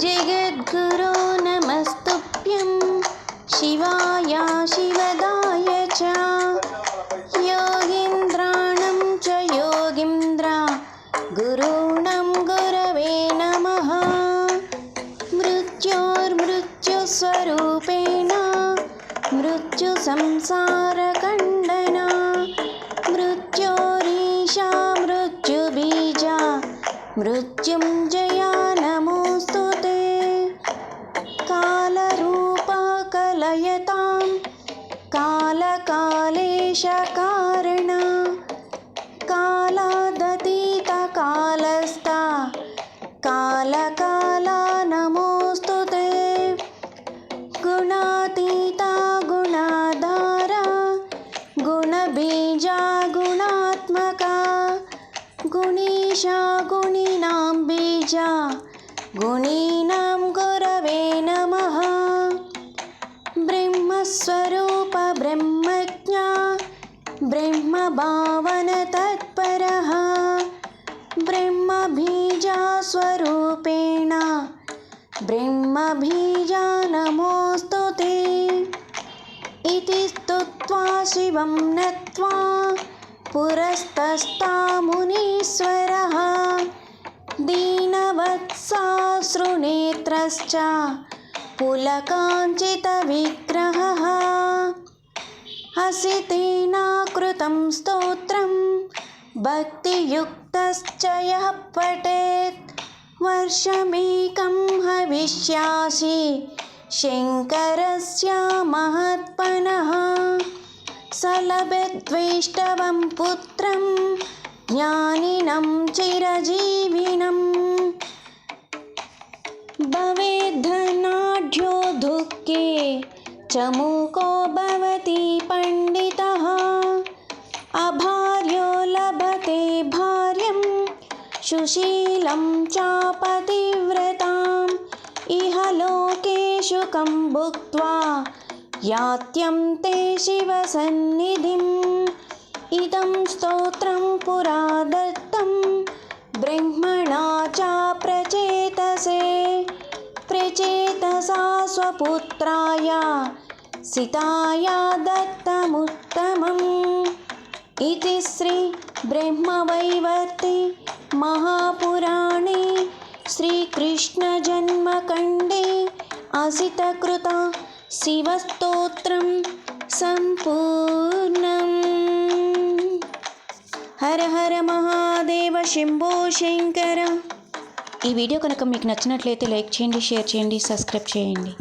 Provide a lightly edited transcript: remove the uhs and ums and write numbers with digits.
जगद्गुरो नमस्तुभ्यं शिवाय शिवदाय च योगीन्द्राणं च योगीन्द्रा गुरूणां गुरवे नमः। मृत्योर्मृत्युस्वरूपेण मृत्युसंसारखण्डना मृत्योरीशा मृत्युबीजा मृत्युञ्जया नमोऽस्तु ते। कालरूपा कलयतां कालकालेशकारणा कालादतीता कालस्था कालकाला नमोऽस्तु ते। गुणातीता गुणाधारा गुणबीजा गुणात्मका गुणीशा गुणिनां बीजा गुणीनां गुरवे नमः। ब्रह्मस्वरूप ब्रह्मज्ञा ब्रह्मभावन तत्परः ब्रह्मबीजा स्वरूपेण ब्रह्मबीजा नमोऽस्तु ते। इति स्तुत्वा शिवं नत्वा पुरस्तस्ता मुनीश्वरः दीनवत्साश्रुनेत्रश्च पुलकाञ्चितविग्रहः हसितेनाकृतं स्तोत्रं भक्तियुक्तश्च यः पठेत् वर्षमेकं हविष्यासि शङ्करस्य महात्मनः। स लभेद्वैष्णवं पुत्रं ज्ञानिनं चिरजीविनं भवेद्धनाढ्यो दुःखे च मूको भवति पण्डितः अभार्यो लभते भार्यं सुशीलं च पतिव्रताम् इह लोके सुखं भुक्त्वा यात्यन्ते शिवसन्निधिम्। इदं स्तोत्रं पुरा दत्तं ब्रह्मणा च प्रचेतसा स्वपुत्राय सीताय दत्तमुत्तमम्। इति श्री ब्रह्मवैवर्ते महापुराणे श्रीकृष्णजन्मकाण्डे असितकृत शिवस्तोत्रं सम्पूर्णम्। हर हर महादेव शंभो शंकर। ఈ వీడియో కనుక మీకు నచ్చినట్లయితే లైక్ చేయండి, షేర్ చేయండి, సబ్స్క్రైబ్ చేయండి.